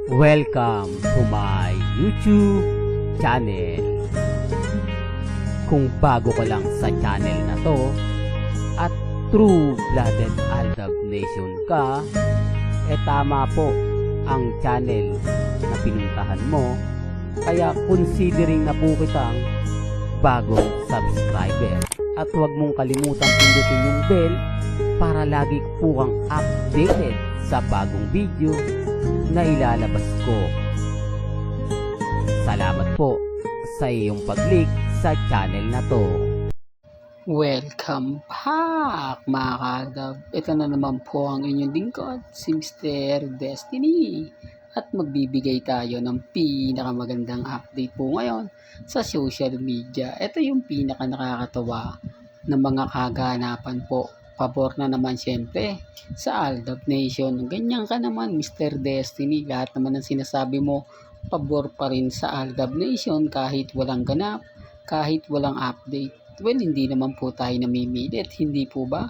Welcome to my YouTube channel. Kung bago ka lang sa channel na to at true-blooded Aldab Nation ka, tama po ang channel na pinuntahan mo. Kaya considering na po kitang bagong subscriber. At huwag mong kalimutan pindutin yung bell para lagi po kang updated sa bagong video na ilalabas ko. Salamat po sa iyong pag-click sa channel na to. Welcome back mga kadab. Ito na naman po ang inyong lingkod, si Mr. Destiny. At magbibigay tayo ng pinakamagandang update po ngayon sa social media. Ito yung pinaka nakakatawa ng mga kaganapan po. Pabor na naman syempre sa Aldab Nation. Ganyan ka naman Mr. Destiny. Lahat naman ng sinasabi mo, pabor pa rin sa Aldab Nation kahit walang ganap, kahit walang update. Well, hindi naman po tayo namimilit, hindi po ba?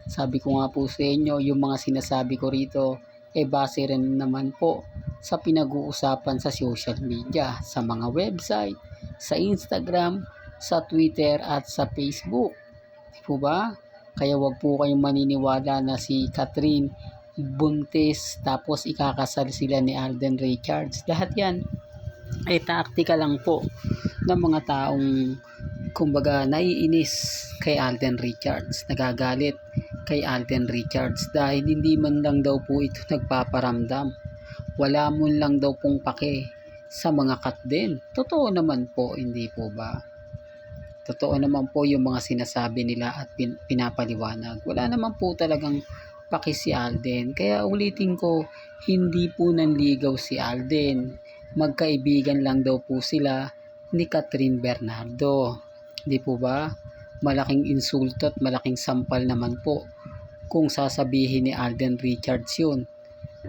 Sabi ko nga po sa inyo, yung mga sinasabi ko rito, base rin naman po sa pinag-uusapan sa social media, sa mga website, sa Instagram, sa Twitter at sa Facebook. Di po ba? Kaya wag po kayong maniniwala na si Catherine buntis tapos ikakasal sila ni Alden Richards. Lahat yan ay taktika lang po ng mga taong kumbaga naiinis kay Alden Richards, nagagalit kay Alden Richards dahil hindi man lang daw po ito nagpaparamdam. Wala mo lang daw pong pake sa mga cut din. Totoo naman po, hindi po ba? Totoo naman po yung mga sinasabi nila at pinapaliwanag. Wala naman po talagang paki si Alden. Kaya ulitin ko, hindi po nanligaw si Alden. Magkaibigan lang daw po sila ni Catherine Bernardo. Di po ba? Malaking insulto at malaking sampal naman po kung sasabihin ni Alden Richards yun.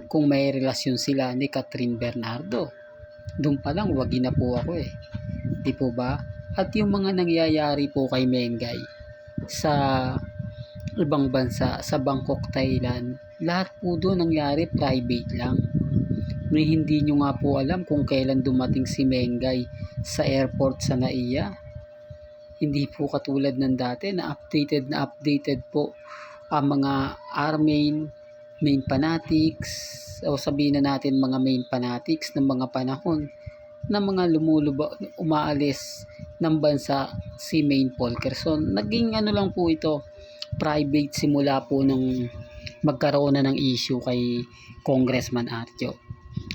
Kung may relasyon sila ni Catherine Bernardo. Doon pa lang wagi na po ako Di po ba? At yung mga nangyayari po kay Mengay sa ibang bansa, sa Bangkok, Thailand, lahat po doon nangyari private lang. Hindi nyo nga po alam kung kailan dumating si Mengay sa airport sa Naiya. Hindi po katulad ng dati na updated po ang mga main fanatics o sabihin na natin mga main fanatics ng mga panahon na mga umaalis ng bansa si Maine Polkerson. Naging lang po ito, private simula po nung magkaroon na ng issue kay Congressman Arjo.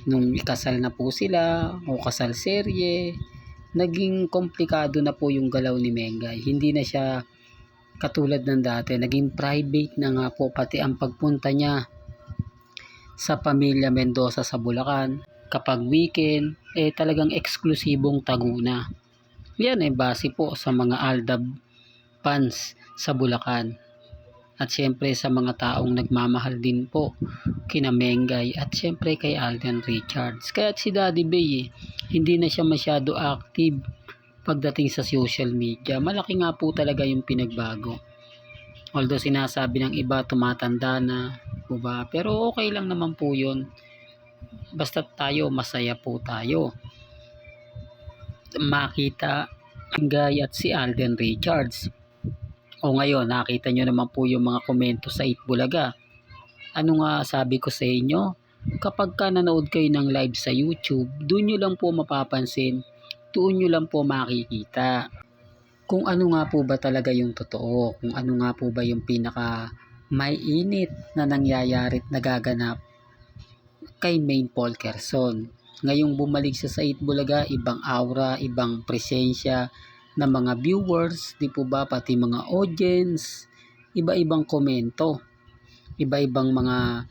Nung ikasal na po sila o kasal serye, naging komplikado na po yung galaw ni Mengay. Hindi na siya katulad ng dati, naging private na nga po pati ang pagpunta niya sa pamilya Mendoza sa Bulacan. Kapag weekend, talagang eksklusibong taguna. Yan base po sa mga Aldab fans sa Bulacan. At syempre sa mga taong nagmamahal din po kina Mengay at syempre kay Alden Richards. Kaya si Daddy Bay hindi na siya masyado active pagdating sa social media. Malaki nga po talaga yung pinagbago. Although sinasabi ng iba tumatanda na, diba? Pero okay lang naman po yun. Basta tayo, masaya po tayo. Makita Mengay at si Alden Richards. O ngayon, nakita nyo naman po yung mga komento sa Itbulaga. Ano nga sabi ko sa inyo? Kapag ka nanood kayo ng live sa YouTube, doon nyo lang po mapapansin, doon nyo lang po makikita kung ano nga po ba talaga yung totoo, kung ano nga po ba yung pinaka may init na nangyayari at nagaganap kay Maine Polkerson. Ngayong bumalik siya sa Itbulaga, ibang aura, ibang presensya ng mga viewers, di po ba, pati mga audience, iba-ibang komento, iba-ibang mga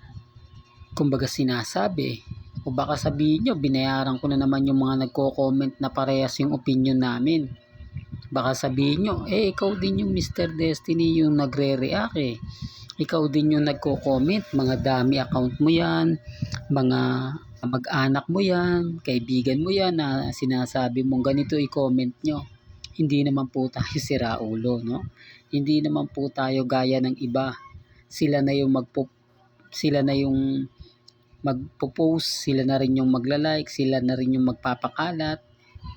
kumbaga sinasabi. O baka sabihin nyo, binayaran ko na naman yung mga nagko-comment na parehas yung opinion namin. Baka sabihin nyo, ikaw din yung Mr. Destiny yung nagre-react Ikaw din yung nagko-comment, mga dami account mo yan, mga mag-anak mo yan, kaibigan mo yan na sinasabi mong ganito i-comment nyo. Hindi naman po tayo siraulo, no? Hindi naman po tayo gaya ng iba. Sila na yung magpo-post, sila na rin yung magla-like, sila na rin yung magpapakalat,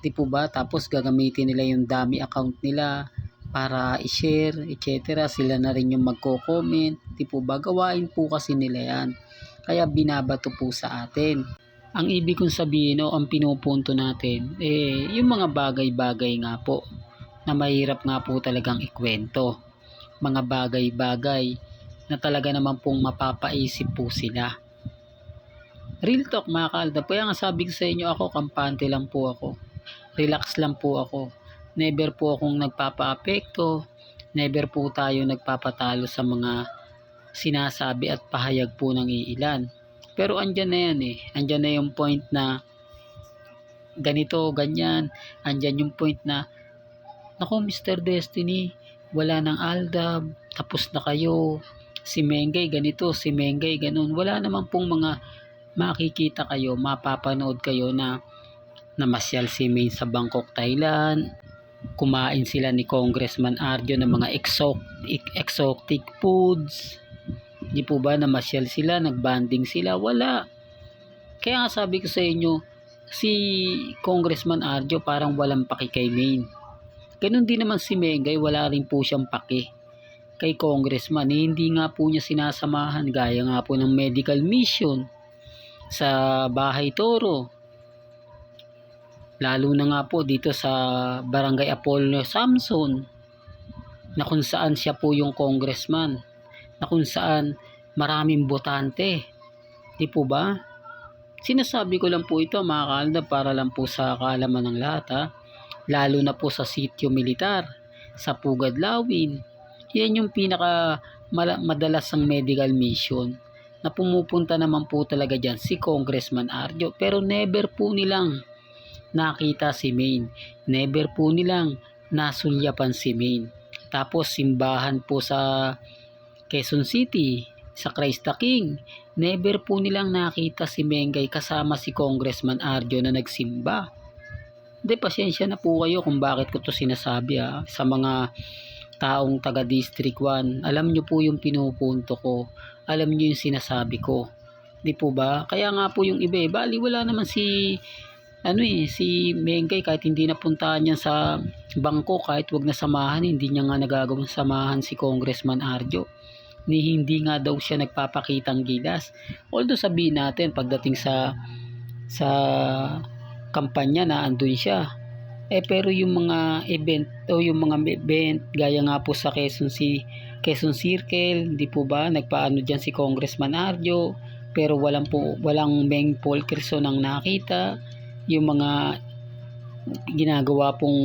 di po ba? Tapos gagamitin nila yung dummy account nila para i-share, etc. Sila na rin yung magko-comment, di po ba? Gawain po kasi nila yan. Kaya binabato po sa atin. Ang ibig kong sabihin o ang pinupunto natin, yung mga bagay-bagay nga po na mahirap nga po talagang ikwento. Mga bagay-bagay na talaga naman pong mapapaisip po sila. Real talk mga kaaldab, kaya nga sabi ko sa inyo, ako kampante lang po ako. Relax lang po ako. Never po akong nagpapa-apekto. Never po tayo nagpapatalo sa mga sinasabi at pahayag po ng iilan. Pero andyan na yan Andyan na yung point na ganito, ganyan. Andyan yung point na, naku Mr. Destiny, wala nang Aldab, tapos na kayo. Si Mengay ganito, si Mengay ganun. Wala naman pong mga makikita kayo, mapapanood kayo na namasyal si Maine sa Bangkok, Thailand. Kumain sila ni Congressman Arjo ng mga exotic foods. Di po ba namasyal sila, nagbanding sila? Wala. Kaya nga sabi ko sa inyo, si Congressman Arjo parang walang paki kay Maine. Ganun din naman si Mengay, wala rin po siyang paki kay Congressman. Hindi nga po niya sinasamahan, gaya nga po ng medical mission sa Bahay Toro. Lalo na nga po dito sa Barangay Apollo Samson, na kung saan siya po yung congressman, na kung saan maraming botante. Di po ba? Sinasabi ko lang po ito mga kaaldab para lang po sa kaalaman ng lahat Lalo na po sa sitio militar, sa Pugad Lawin. Yan yung pinaka madalas ang medical mission na pumupunta naman po talaga dyan si Congressman Arjo. Pero never po nilang nakita si Maine. Never po nilang nasulyapan si Maine. Tapos simbahan po sa Quezon City, sa Christ the King, never po nilang nakita si Mengay kasama si Congressman Arjo na nagsimba. Hindi, pasensya na po kayo kung bakit ko to sinasabi sa mga taong taga District 1. Alam nyo po yung pinupunto ko. Alam nyo yung sinasabi ko. Di po ba? Kaya nga po yung iba bali wala naman si Mengay, kahit hindi napuntahan niya sa Bangkok, kahit wag na samahan, hindi niya nga nagagawang samahan si Congressman Arjo. Hindi nga daw siya nagpapakitang gilas. Although sabihin natin pagdating sa kampanya na andun siya. Pero yung mga event gaya nga po sa Quezon Circle, di po ba nagpaano diyan si Congressman Arjo, pero walang Meng Paul Quezon ang nakita. Yung mga ginagawa pong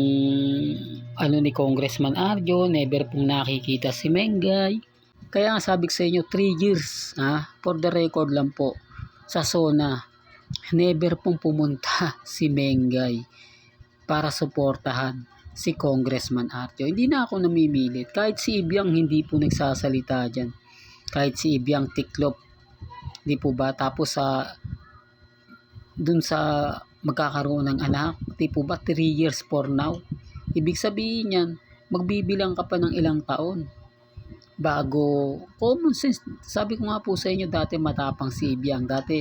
ni Congressman Arjo, never pong nakikita si Mengay. Kaya nga sabi ko sa inyo, 3 years, for the record lang po, sa SONA, never pong pumunta si Mengay para suportahan si Congressman Arjo. Hindi na ako namimilit. Kahit si Ibyang hindi po nagsasalita dyan. Kahit si Ibyang tiklop, di po ba? Tapos dun sa magkakaroon ng anak, di po ba 3 years for now? Ibig sabihin yan, magbibilang ka pa ng ilang taon bago common sense. Sabi ko nga po sa inyo, dati matapang si Ibyang. Dati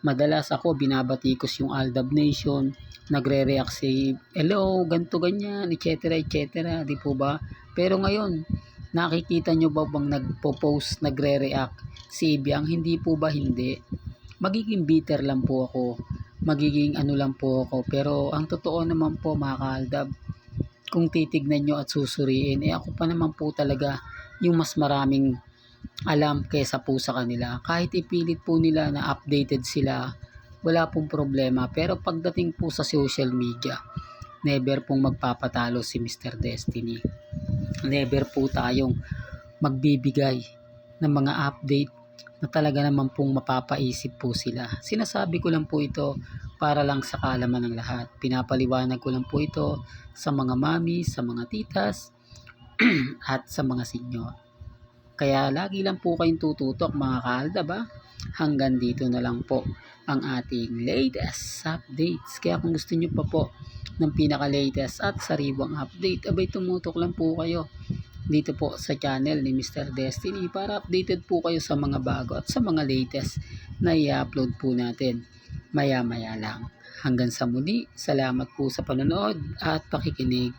madalas ako binabatikos yung Aldab Nation, nagre-react si hello, ganto ganyan, etc. di po ba? Pero ngayon, nakikita nyo ba bang nagpo-post, nagre-react si Ibyang? Hindi po ba hindi? Magiging bitter lang po ako, magiging lang po ako. Pero ang totoo naman po mga kaaldab, kung titignan nyo at susuriin, ako pa naman po talaga yung mas maraming alam kaysa po sa kanila. Kahit ipilit po nila na updated sila, wala pong problema. Pero pagdating po sa social media, never pong magpapatalo si Mr. Destiny. Never po tayong magbibigay ng mga update na talaga naman pong mapapaisip po sila. Sinasabi ko lang po ito para lang sa kaalaman ng lahat. Pinapaliwanag ko lang po ito sa mga mami, sa mga titas, at sa mga senyor. Kaya lagi lang po kayong tututok mga kaaldab. Hanggang dito na lang po ang ating latest updates. Kaya kung gusto nyo pa po ng pinaka-latest at sariwang update, tumutok lang po kayo dito po sa channel ni Mr. Destiny para updated po kayo sa mga bago at sa mga latest na i-upload po natin maya-maya lang. Hanggang sa muli, salamat po sa panonood at pakikinig.